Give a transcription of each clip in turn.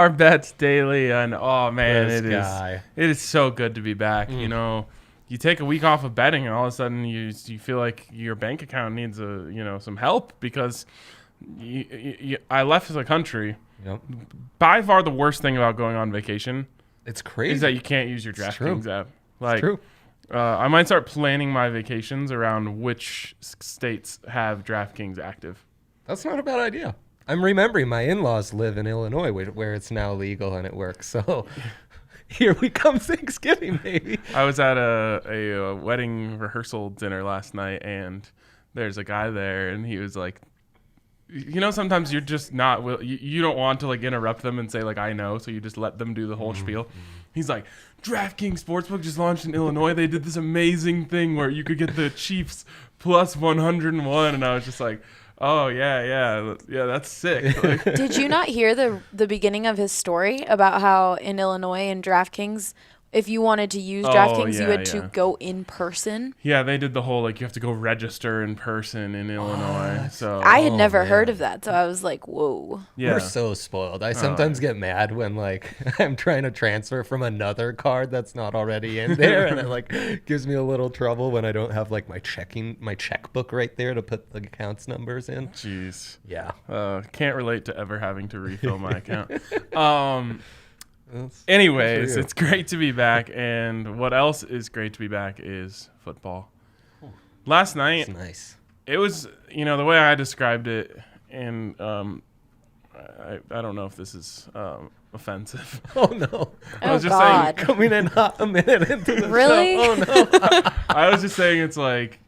DNVR Bets Daily, and oh man, This it is so good to be back. You know, you take a week off of betting, and all of a sudden you feel like your bank account needs some help because I left the country. Yep. By far, the worst thing about going on vacation It's crazy. is that you can't use your DraftKings app. Like, It's true. I might start planning my vacations around which states have DraftKings active. That's not a bad idea. I'm remembering my in-laws live in Illinois where it's now legal and it works. So here we come Thanksgiving, baby. I was at a wedding rehearsal dinner last night, and there's a guy there, and he was like, sometimes you're just not you don't want to like interrupt them and say like I know, so you just let them do the whole spiel. He's like, DraftKings Sportsbook just launched in Illinois. They did this amazing thing where you could get the Chiefs plus 101, and I was just like, oh yeah, that's sick. Like, Did you not hear the beginning of his story about how in Illinois and DraftKings, if you wanted to use DraftKings, you had to go in person? Yeah, they did the whole like you have to go register in person in Illinois. So I had never heard of that, so I was like, whoa. yeah. We're so spoiled. I sometimes get mad when like I'm trying to transfer from another card that's not already in there, and it like gives me a little trouble when I don't have like my checkbook right there to put the accounts numbers in. Jeez. Yeah. Can't relate to ever having to refill my account. Anyways, it's great to be back, and what else is great to be back is football. Last night, It's nice. it was, the way I described it, and I don't know if this is offensive. Oh no. I was Oh, just God. Coming in hot a minute into the Really? show. Oh no. I was just saying it's like,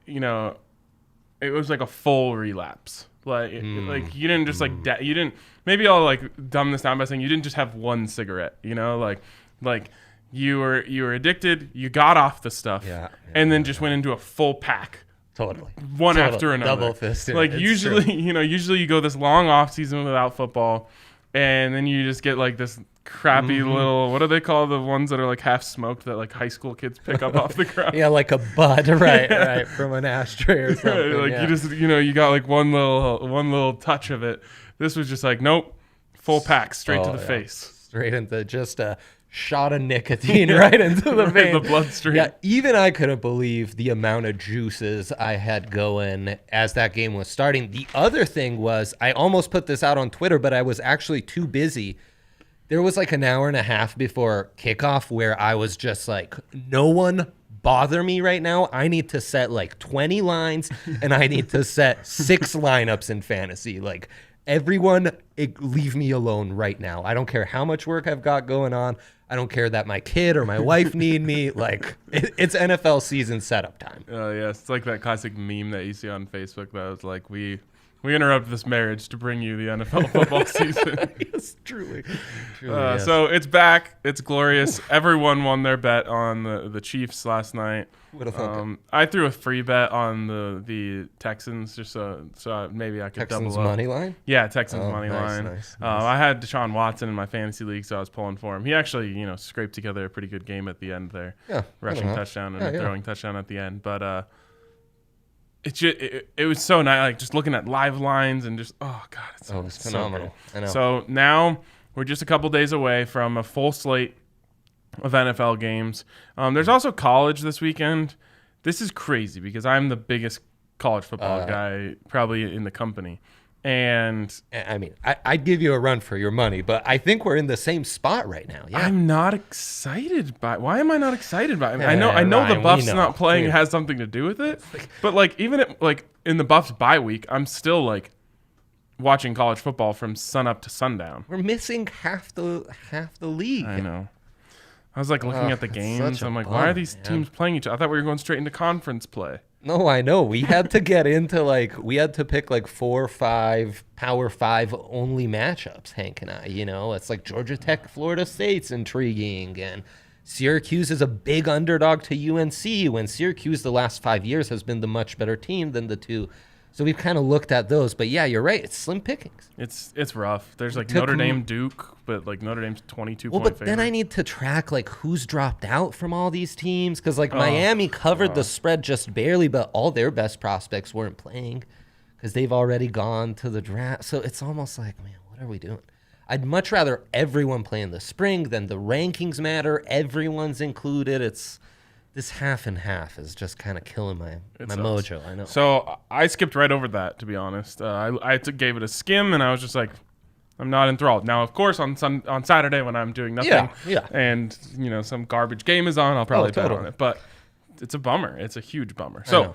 it was like a full relapse. Like, like you didn't just like, you didn't, maybe I'll like dumb this down by saying you didn't just have one cigarette, like you were addicted, you got off the stuff, and then just went into a full pack. Totally. One after another. Double fisted. Like It's usually, true. usually you go this long off season without football, and then you just get like this crappy little, what do they call the ones that are like half smoked that like high school kids pick up off the ground? Yeah, like a bud, right, from an ashtray or something. Like yeah. you just, you got like one little touch of it. This was just like, nope, full pack straight to the face. Straight into just a shot of nicotine right into the Right vein. in the bloodstream. Yeah, even I couldn't believe the amount of juices I had going as that game was starting. The other thing was, I almost put this out on Twitter, but I was actually too busy. There was like an hour and a half before kickoff where I was just like, no one bother me right now. I need to set like 20 lines and I need to set 6 lineups in fantasy. Like, everyone, leave me alone right now. I don't care how much work I've got going on. I don't care that my kid or my wife need me. Like, it's NFL season setup time. Oh, yeah. It's like that classic meme that you see on Facebook that was like, we interrupt this marriage to bring you the NFL football season. Yes, truly. Yes. So it's back. It's glorious. Everyone won their bet on the Chiefs last night. Would have thought I threw a free bet on the Texans just so maybe I could Texans double up. money line? Yeah, Texans money nice, line. nice. I had Deshaun Watson in my fantasy league, so I was pulling for him. He actually, scraped together a pretty good game at the end there. Yeah. Rushing touchdown and throwing touchdown at the end. But it was so nice, like just looking at live lines and just, oh God, it's phenomenal. So I know. So now we're just a couple days away from a full slate of NFL games. There's also college this weekend. This is crazy because I'm the biggest college football guy probably in the company. And I mean, I'd give you a run for your money, but I think we're in the same spot right now. Yeah. I'm not excited by. Why am I not excited by it? I know Ryan, the Buffs we know. not playing has something to do with it. But like even in the Buffs bye week, I'm still like watching college football from sun up to sundown. We're missing half the league. I know. I was like looking at the it's games. such a I'm like, why bummer, are these teams playing each other? I thought we were going straight into conference play. No, I know. We had to get into we had to pick like 4 or 5 Power 5 only matchups, Hank and I. It's like Georgia Tech, Florida State's intriguing, and Syracuse is a big underdog to UNC when Syracuse the last 5 years has been the much better team than the two. So we've kind of looked at those, but yeah, you're right. It's slim pickings. It's rough. There's like Notre Dame, Duke, but like Notre Dame's 22 Well, point but then favorite. I need to track like who's dropped out from all these teams because like Miami covered the spread just barely, but all their best prospects weren't playing because they've already gone to the draft. So it's almost like, man, what are we doing? I'd much rather everyone play in the spring than the rankings matter. Everyone's included. It's this half and half is just kind of killing my mojo. I know. So I skipped right over that, to be honest. I gave it a skim, and I was just like, I'm not enthralled. Now, of course, on Saturday when I'm doing nothing, and some garbage game is on, I'll probably bet on it. But it's a bummer. It's a huge bummer. So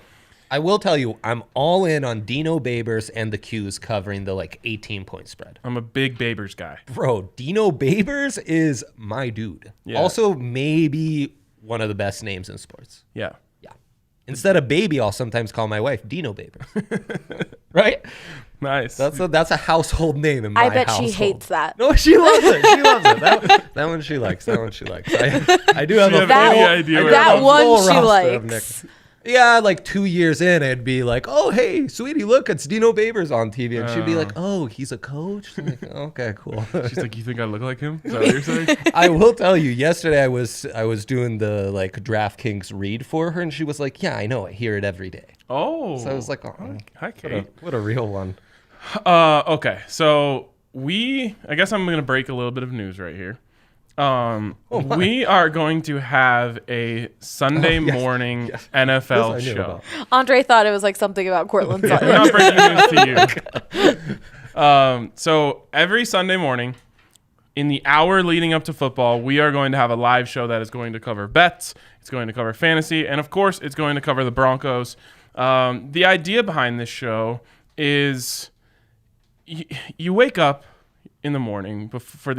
I will tell you, I'm all in on Dino Babers and the Qs covering the 18-point spread. I'm a big Babers guy. Bro, Dino Babers is my dude. Yeah. Also, maybe one of the best names in sports. Yeah. Instead of baby, I'll sometimes call my wife Dino Babers. Right? Nice. That's a household name in my household. I bet she hates that. No, she loves it. She loves it. That one she likes. I do have that one she likes. Yeah, 2 years in, it'd be like, oh, hey, sweetie, look, it's Dino Babers on TV. And she'd be like, oh, he's a coach? I'm like, okay, cool. She's like, you think I look like him? Is that what you're saying? I will tell you, yesterday I was doing the DraftKings read for her, and she was like, yeah, I know, I hear it every day. Oh. So I was like, oh, hi, Kate. What a real one. Okay, so I guess I'm going to break a little bit of news right here. We are going to have a Sunday morning NFL show. Andre thought it was something about Cortland Sutton. Not breaking news to you. So every Sunday morning, in the hour leading up to football, we are going to have a live show that is going to cover bets. It's going to cover fantasy, and of course, it's going to cover the Broncos. The idea behind this show is you wake up in the morning for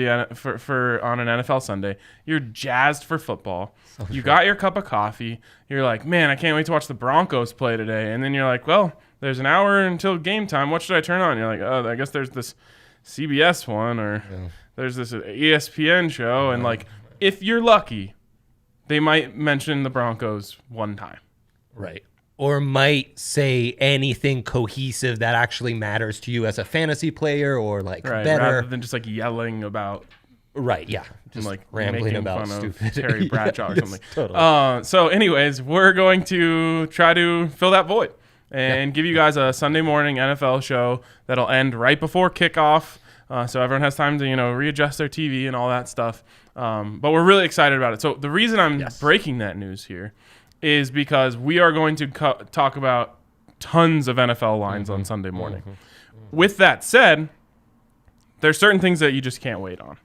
on an NFL Sunday. You're jazzed for football. You got your cup of coffee. You're like, man, I can't wait to watch the Broncos play today. And then you're like, well, there's an hour until game time. What should I turn on? You're like, oh, I guess there's this CBS one or there's this ESPN show. And if you're lucky, they might mention the Broncos one time. Right. Or might say anything cohesive that actually matters to you as a fantasy player or better. Rather than just yelling about. Right, yeah. Just rambling about stupid. Terry Bradshaw or something. Totally. So anyways, we're going to try to fill that void and give you guys a Sunday morning NFL show that'll end right before kickoff. So everyone has time to, readjust their TV and all that stuff. But we're really excited about it. So the reason I'm breaking that news here is because we are going to talk about tons of NFL lines on Sunday morning. With that said, there's certain things that you just can't wait on.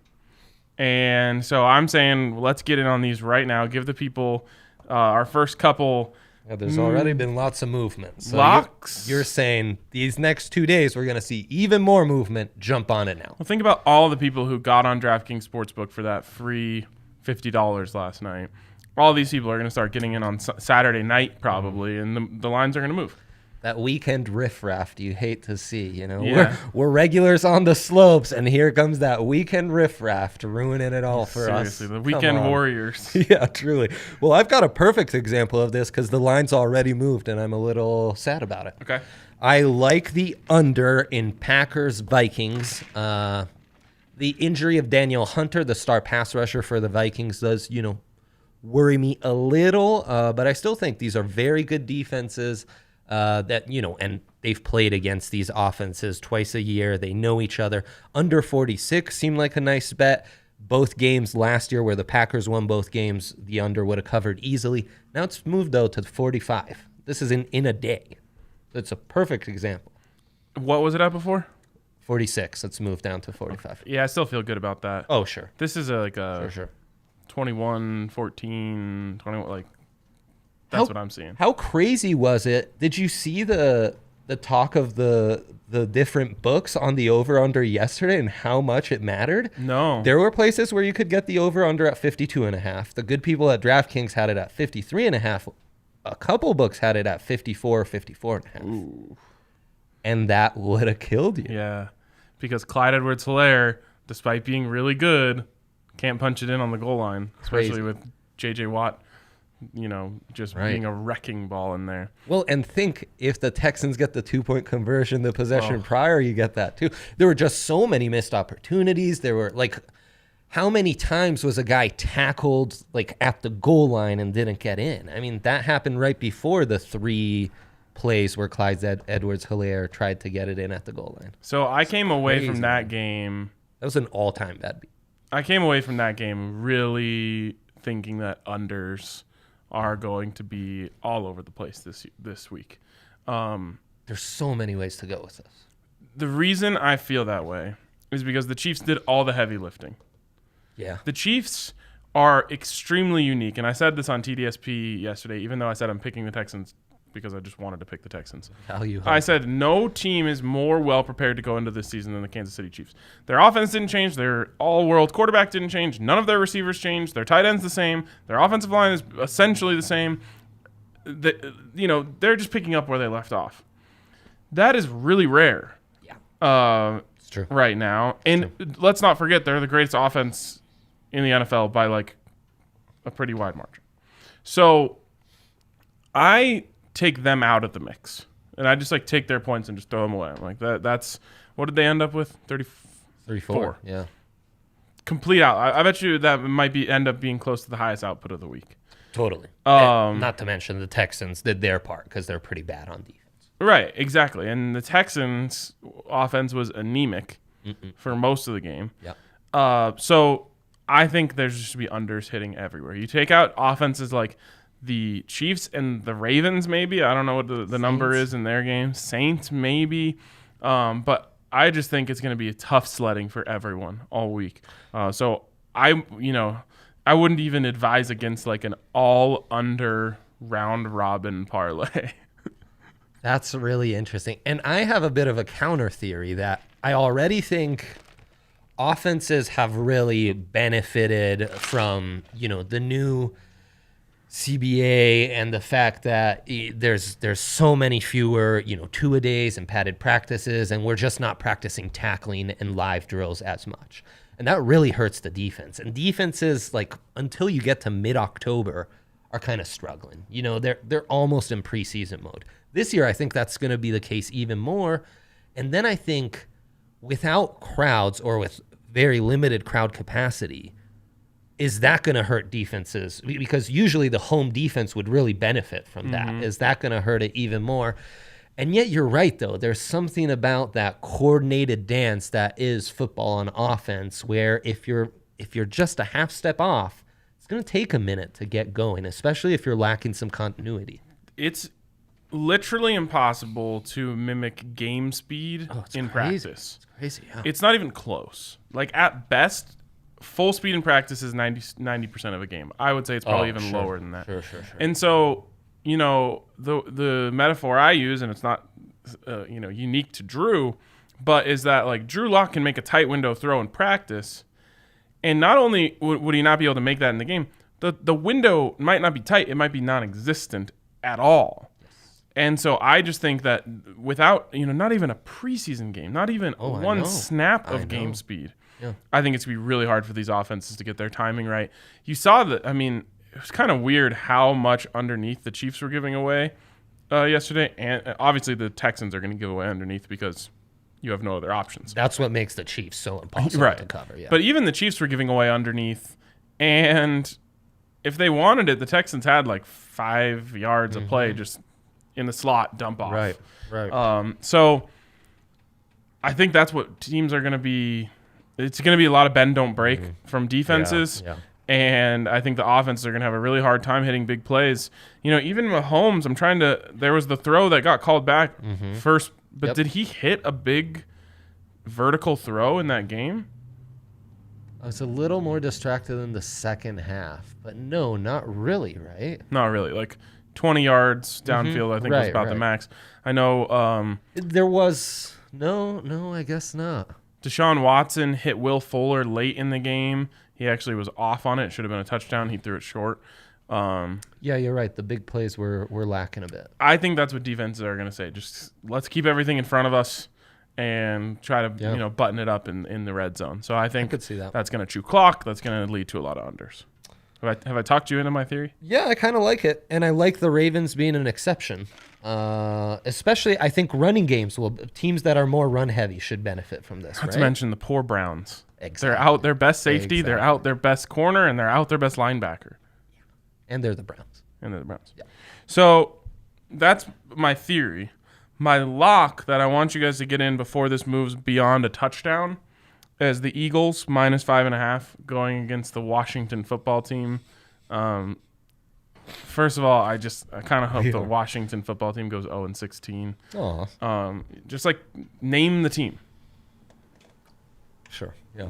And so I'm saying let's get in on these right now. Give the people our first couple. Yeah, there's already been lots of movement. So locks. You're saying these next 2 days we're going to see even more movement. Jump on it now. Well, think about all the people who got on DraftKings Sportsbook for that free $50 last night. All these people are going to start getting in on Saturday night probably, and the lines are going to move. That weekend riffraff you hate to see, We're regulars on the slopes, and here comes that weekend riffraff ruining it all for us. Seriously, the weekend warriors. Yeah, truly. Well, I've got a perfect example of this because the line's already moved, and I'm a little sad about it. Okay. I like the under in Packers-Vikings. The injury of Daniel Hunter, the star pass rusher for the Vikings, does, worry me a little, but I still think these are very good defenses that, and they've played against these offenses twice a year. They know each other. Under 46 seemed like a nice bet. Both games last year where the Packers won both games, the under would have covered easily. Now it's moved, though, to 45. This is in a day. It's a perfect example. What was it at before? 46. Let's move down to 45. Yeah, I still feel good about that. Oh, sure. This is sure. 21, 14, 21, that's what I'm seeing. How crazy was it? Did you see the talk of the different books on the over-under yesterday and how much it mattered? No. There were places where you could get the over-under at 52.5. The good people at DraftKings had it at 53.5. A couple books had it at 54, 54.5. Ooh. And that would have killed you. Yeah, because Clyde Edwards-Helaire, despite being really good, can't punch it in on the goal line, especially with J.J. Watt, just being a wrecking ball in there. Well, and think if the Texans get the 2-point conversion, the possession prior, you get that too. There were just so many missed opportunities. There were how many times was a guy tackled at the goal line and didn't get in? I mean, that happened right before the 3 plays where Clyde Edwards-Helaire tried to get it in at the goal line. So I came away from that game That was an all-time bad beat. I came away from that game really thinking that unders are going to be all over the place this week. There's so many ways to go with this. The reason I feel that way is because the Chiefs did all the heavy lifting. Yeah. The Chiefs are extremely unique, and I said this on TDSP yesterday, even though I said I'm picking the Texans because I just wanted to pick the Texans. I said no team is more well prepared to go into this season than the Kansas City Chiefs. Their offense didn't change. Their all-world quarterback didn't change. None of their receivers changed. Their tight end's the same. Their offensive line is essentially the same. They're just picking up where they left off. That is really rare. Yeah. It's true. Right now. And let's not forget, they're the greatest offense in the NFL by like a pretty wide margin. So I take them out of the mix, and I just like take their points and just throw them away. I'm like, that's what did they end up with? 34. Yeah. Complete out. I bet you that might end up being close to the highest output of the week. Totally. Not to mention the Texans did their part because they're pretty bad on defense. Right, exactly. And the Texans' offense was anemic for most of the game. Yeah. So I think there's just to be unders hitting everywhere. You take out offenses like the Chiefs and the Ravens, maybe. I don't know what the number is in their game. Saints, maybe. But I just think it's going to be a tough sledding for everyone all week. So I wouldn't even advise against like an all-under round-robin parlay. That's really interesting. And I have a bit of a counter theory that I already think offenses have really benefited from, the new CBA and the fact that there's so many fewer, two-a-days and padded practices, and we're just not practicing tackling and live drills as much. And that really hurts the defense. And defenses, like, until you get to mid-October, are kind of struggling. They're almost in preseason mode. This year, I think that's going to be the case even more. And then I think without crowds or with very limited crowd capacity, is that going to hurt defenses? Because usually the home defense would really benefit from that. Is that going to hurt it even more? And yet you're right, though. There's something about that coordinated dance that is football on offense where if you're just a half step off, it's going to take a minute to get going, especially if you're lacking some continuity. It's literally impossible to mimic game speed in practice. It's crazy, yeah. It's not even close. Like, at best, full speed in practice is 90% of a game. I would say it's probably even lower than that. Sure. And so, the metaphor I use, and it's not, unique to Drew, but is that, like, Drew Lock can make a tight window throw in practice, and not only would he not be able to make that in the game, the window might not be tight. It might be non-existent at all. And so I just think that without, not even a preseason game, not even one snap of game speed, I think it's going to be really hard for these offenses to get their timing right. You saw that, it was kind of weird how much underneath the Chiefs were giving away yesterday. And obviously the Texans are going to give away underneath because you have no other options. That's what makes the Chiefs so impossible to cover. Yeah. But even the Chiefs were giving away underneath. And if they wanted it, the Texans had like 5 yards of play just in the slot, dump off. Right. So I think that's what teams are going to be. It's going to be a lot of bend, don't break from defenses. Yeah. And I think the offenses are going to have a really hard time hitting big plays. Even Mahomes, there was the throw that got called back first, but did he hit a big vertical throw in that game? I was a little more distracted in the second half, but no, not really, right? Not really. Like 20 yards downfield, I think was about the max. I know. There was no, I guess not. Deshaun Watson hit Will Fuller late in the game. He actually was off on it. Should have been a touchdown. He threw it short. Yeah, you're right. The big plays were lacking a bit. I think that's what defenses are going to say. Just let's keep everything in front of us and try to button it up in the red zone. So I think I could see that. That's going to chew clock. That's going to lead to a lot of unders. Have I talked you into my theory? Yeah, I kind of like it. And I like the Ravens being an exception. Especially, I think running games teams that are more run heavy should benefit from this. Not to mention the poor Browns. Exactly. They're out their best safety, they're out their best corner, and they're out their best linebacker. And they're the Browns. Yeah. So that's my theory. My lock that I want you guys to get in before this moves beyond a touchdown as the Eagles -5.5 going against the Washington football team. First of all, I kind of hope the Washington football team goes 0-16. Just like name the team. Sure. Yeah.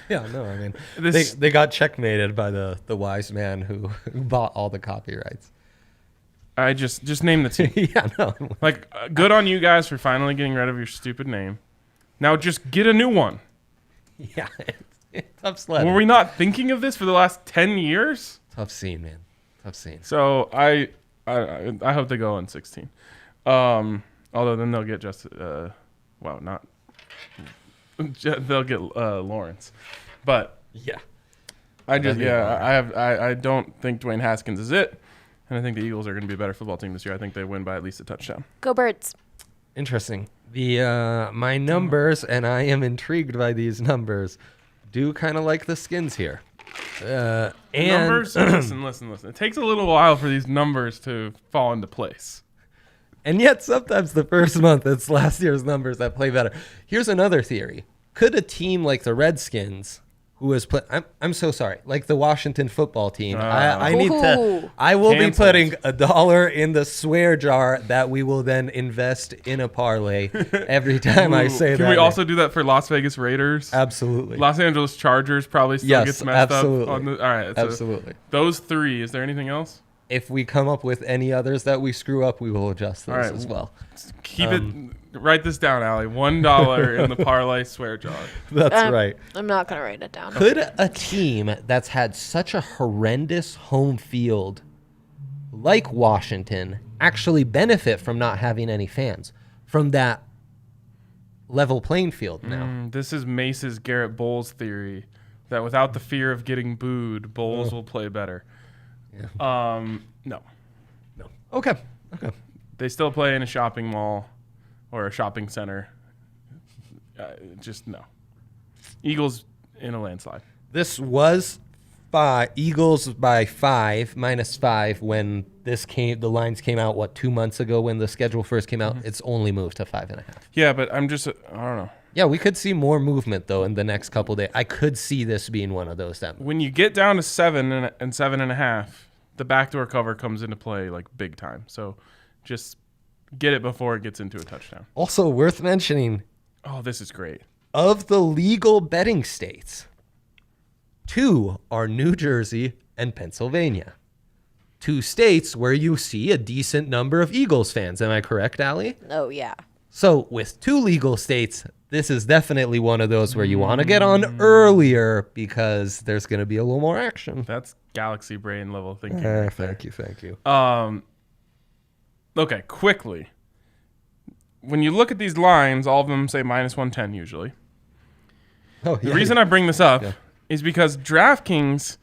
Yeah. No. I mean, they got checkmated by the wise man who bought all the copyrights. I just name the team. Yeah. No. Good on you guys for finally getting rid of your stupid name. Now just get a new one. Yeah. It's tough sledding. Were we not thinking of this for the last 10 years? Tough scene, man. Tough scene. So I hope they go 0-16. Although then they'll get they'll get Lawrence. But yeah. I don't think Dwayne Haskins is it. And I think the Eagles are going to be a better football team this year. I think they win by at least a touchdown. Go Birds. Interesting. My numbers, and I am intrigued by these numbers, do kind of like the Skins here. Numbers? Listen. It takes a little while for these numbers to fall into place. And yet sometimes the first month, it's last year's numbers that play better. Here's another theory. Could a team like the Redskins, who has put, I'm so sorry, like the Washington football team, I will be putting $1 in the swear jar that we will then invest in a parlay every time I say that. Can we also do that for Las Vegas Raiders? Absolutely. Los Angeles Chargers probably still gets messed absolutely. up. All right. Absolutely. Those three. Is there anything else? If we come up with any others that we screw up, we will adjust those as well. Keep it. Write this down, Allie. $1 in the parlay swear jar. That's right. I'm not going to write it down. Could a team that's had such a horrendous home field like Washington actually benefit from not having any fans, from that level playing field now? This is Mace's Garrett Bowles theory that without the fear of getting booed, Bowles will play better. Yeah. No. Okay. They still play in a shopping mall or a shopping center. Just no. Eagles in a landslide. This was Eagles by 5, -5 when the lines came out 2 months ago when the schedule first came out. It's only moved to 5.5. Yeah, but I don't know. Yeah, we could see more movement though in the next couple days. I could see this being one of those. When you get down to 7 and 7.5, the backdoor cover comes into play big time. So just get it before it gets into a touchdown. Also worth mentioning. Oh, this is great. Of the legal betting states, 2 are New Jersey and Pennsylvania. 2 states where you see a decent number of Eagles fans. Am I correct, Allie? Oh, yeah. So with 2 legal states, this is definitely one of those where you want to get on earlier because there's going to be a little more action. That's galaxy brain level thinking. Thank you. Okay, quickly. When you look at these lines, all of them say -110 usually. Oh, The reason I bring this up is because DraftKings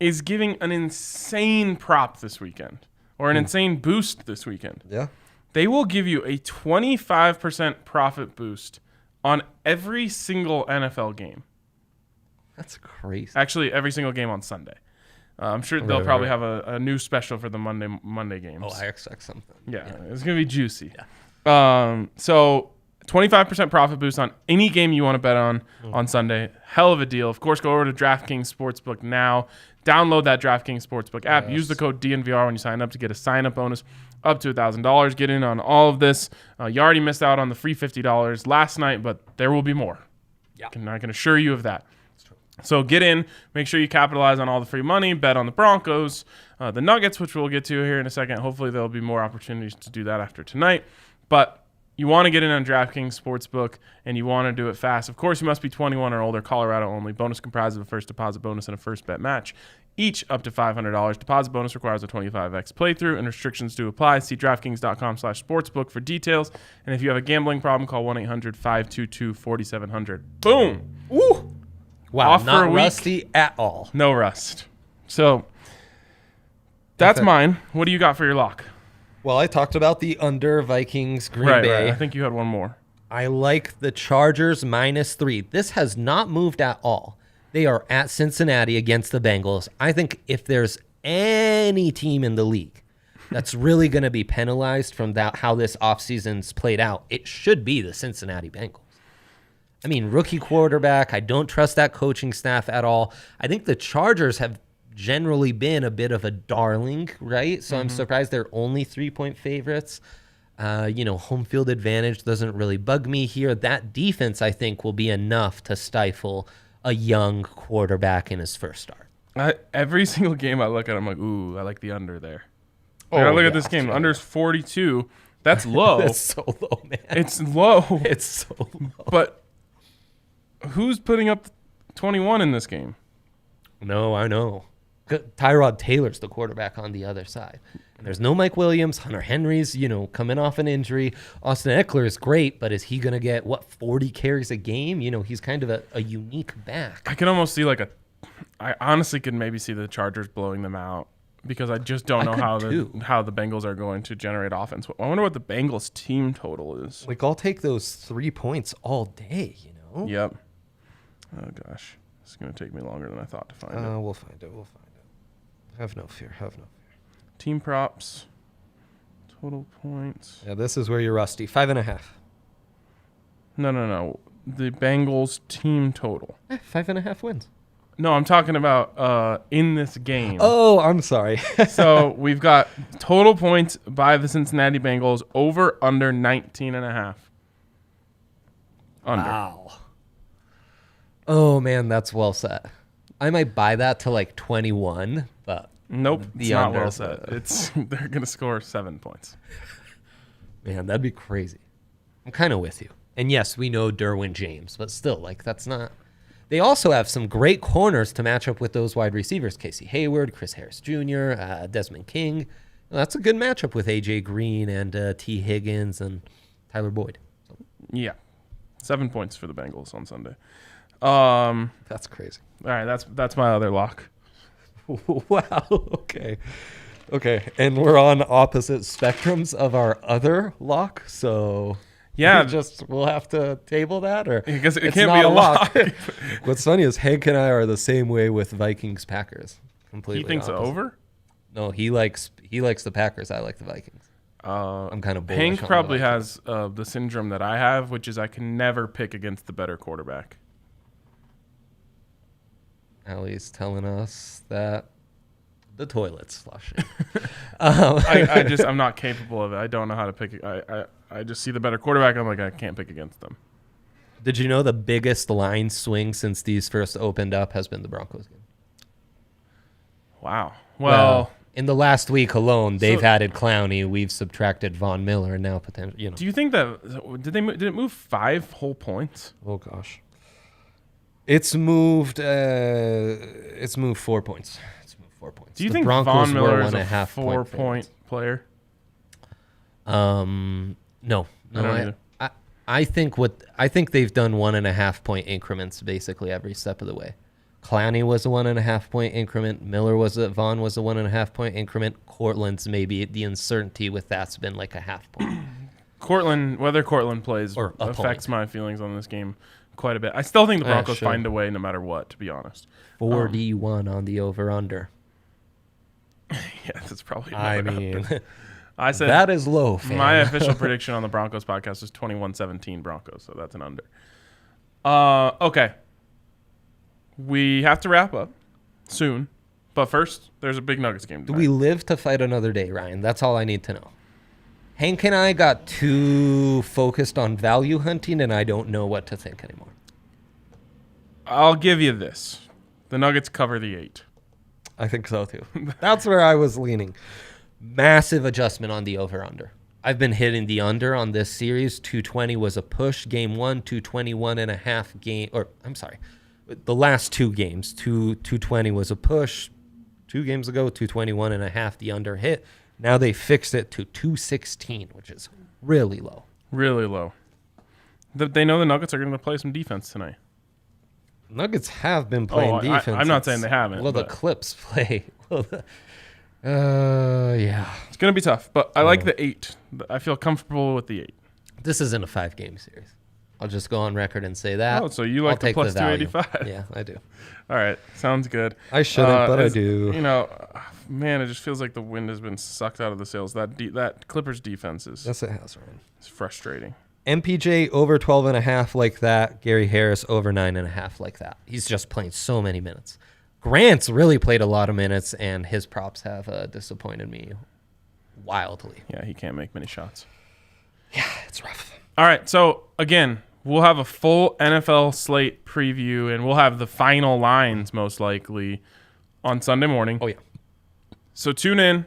is giving an insane prop this weekend, or an insane boost this weekend. Yeah. They will give you a 25% profit boost on every single NFL game. That's crazy. Actually, every single game on Sunday. I'm sure they'll probably have a new special for the Monday games. Oh, I expect something. Yeah, it's going to be juicy. Yeah. So 25% profit boost on any game you want to bet on Sunday. Hell of a deal. Of course, go over to DraftKings Sportsbook now. Download that DraftKings Sportsbook app. Yes. Use the code DNVR when you sign up to get a sign-up bonus up to $1,000. Get in on all of this. You already missed out on the free $50 last night, but there will be more. Yeah. I can assure you of that. So get in, make sure you capitalize on all the free money, bet on the Broncos, the Nuggets, which we'll get to here in a second. Hopefully there'll be more opportunities to do that after tonight. But you want to get in on DraftKings Sportsbook, and you want to do it fast. Of course, you must be 21 or older, Colorado only. Bonus comprised of a first deposit bonus and a first bet match, each up to $500. Deposit bonus requires a 25x playthrough, and restrictions do apply. See DraftKings.com/sportsbook for details. And if you have a gambling problem, call 1-800-522-4700. Boom! Ooh! Wow, off not for a week. rusty at all. No rust. So that's mine. What do you got for your lock? Well, I talked about the under Vikings Green Bay. Right. I think you had one more. I like the Chargers -3. This has not moved at all. They are at Cincinnati against the Bengals. I think if there's any team in the league that's really going to be penalized from how this offseason's played out, it should be the Cincinnati Bengals. I mean, rookie quarterback. I don't trust that coaching staff at all. I think the Chargers have generally been a bit of a darling, right? So I'm surprised they're only 3-point favorites. Home field advantage doesn't really bug me here. That defense, I think, will be enough to stifle a young quarterback in his first start. Every single game I look at, I'm like, ooh, I like the under there. I look at this game. Under's 42. That's low. That's so low, man. It's low. It's so low. But who's putting up 21 in this game? No, I know. Tyrod Taylor's the quarterback on the other side. And there's no Mike Williams. Hunter Henry's, coming off an injury. Austin Eckler is great, but is he going to get, 40 carries a game? He's kind of a unique back. I can almost see I honestly could maybe see the Chargers blowing them out because I just don't know how the Bengals are going to generate offense. I wonder what the Bengals team total is. I'll take those 3 points all day, Yep. Oh, gosh. It's going to take me longer than I thought to find it. We'll find it. Have no fear. Team props. Total points. Yeah, this is where you're rusty. 5.5. No. The Bengals team total. 5.5 wins. No, I'm talking about in this game. Oh, I'm sorry. So we've got total points by the Cincinnati Bengals over under 19.5. Under. Wow. Oh, man, that's well set. I might buy that to 21, but nope, it's not well set. It's They're going to score 7 points. Man, that'd be crazy. I'm kind of with you. And yes, we know Derwin James, but still, that's not. They also have some great corners to match up with those wide receivers. Casey Hayward, Chris Harris Jr., Desmond King. Well, that's a good matchup with A.J. Green and T. Higgins and Tyler Boyd. So. Yeah. 7 points for the Bengals on Sunday. That's crazy. All right, that's my other lock. Wow. Okay. And we're on opposite spectrums of our other lock, so yeah, we'll have to table that, or because it can't be a lock. What's funny is Hank and I are the same way with Vikings Packers. Completely. He thinks opposite. Over? No, he likes the Packers. I like the Vikings. I'm kind of bullish. Hank probably has the syndrome that I have, which is I can never pick against the better quarterback. Allie's telling us that the toilet's flushing. I'm not capable of it. I don't know how to pick. I just see the better quarterback. I'm like, I can't pick against them. Did you know the biggest line swing since these first opened up has been the Broncos game? Wow. Well, in the last week alone, they've added Clowney. We've subtracted Von Miller, and now potentially. Do you think that did it move 5 whole points? Oh gosh. It's moved 4 points. Do you think Von Miller is a 4-point player? No. I think they've done 1.5 point increments basically every step of the way. Clowney was a 1.5 point increment. Vaughn was a 1.5 point increment. Cortland's maybe the uncertainty with that's been like a half point. Whether Cortland plays affects my feelings on this game quite a bit. I still think the Broncos find a way no matter what, to be honest. 41 on the over-under. Yeah, that's probably I said that is low, fam. My official prediction on the Broncos podcast is 21-17 Broncos, so that's an under. Okay. We have to wrap up soon, but first, there's a big Nuggets game tonight. Do we live to fight another day, Ryan? That's all I need to know. Hank and I got too focused on value hunting, and I don't know what to think anymore. I'll give you this. The Nuggets cover the 8. I think so, too. That's where I was leaning. Massive adjustment on the over-under. I've been hitting the under on this series. 220 was a push. Game 1, 221.5 game. Or, I'm sorry. The last 2 games, 220 was a push. 2 games ago, 221.5, the under hit. Now they fixed it to 216, which is really low. Really low. They know the Nuggets are going to play some defense tonight. Nuggets have been playing defense. I'm not saying they haven't. Well, the Clips play. Yeah. It's going to be tough, but I like the 8. I feel comfortable with the 8. This isn't a 5-game series. I'll just go on record and say that. Oh, so you like the plus 285? Yeah, I do. All right. Sounds good. I shouldn't, but I do. Man, it just feels like the wind has been sucked out of the sails. That Clippers defense is... Yes, it has, Ryan. It's frustrating. MPJ over 12.5 like that. Gary Harris over 9.5 like that. He's just playing so many minutes. Grant's really played a lot of minutes, and his props have disappointed me wildly. Yeah, he can't make many shots. Yeah, it's rough. All right, so again, we'll have a full NFL slate preview, and we'll have the final lines most likely on Sunday morning. Oh, yeah. So tune in.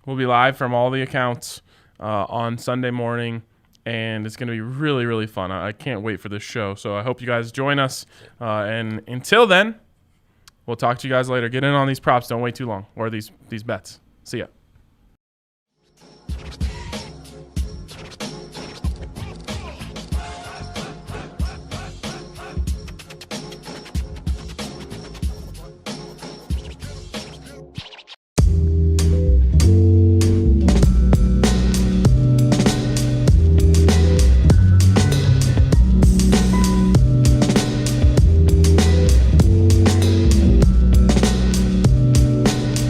We'll be live from all the accounts on Sunday morning, and it's going to be really, really fun. I can't wait for this show, so I hope you guys join us. And until then, we'll talk to you guys later. Get in on these props. Don't wait too long, or these bets. See ya.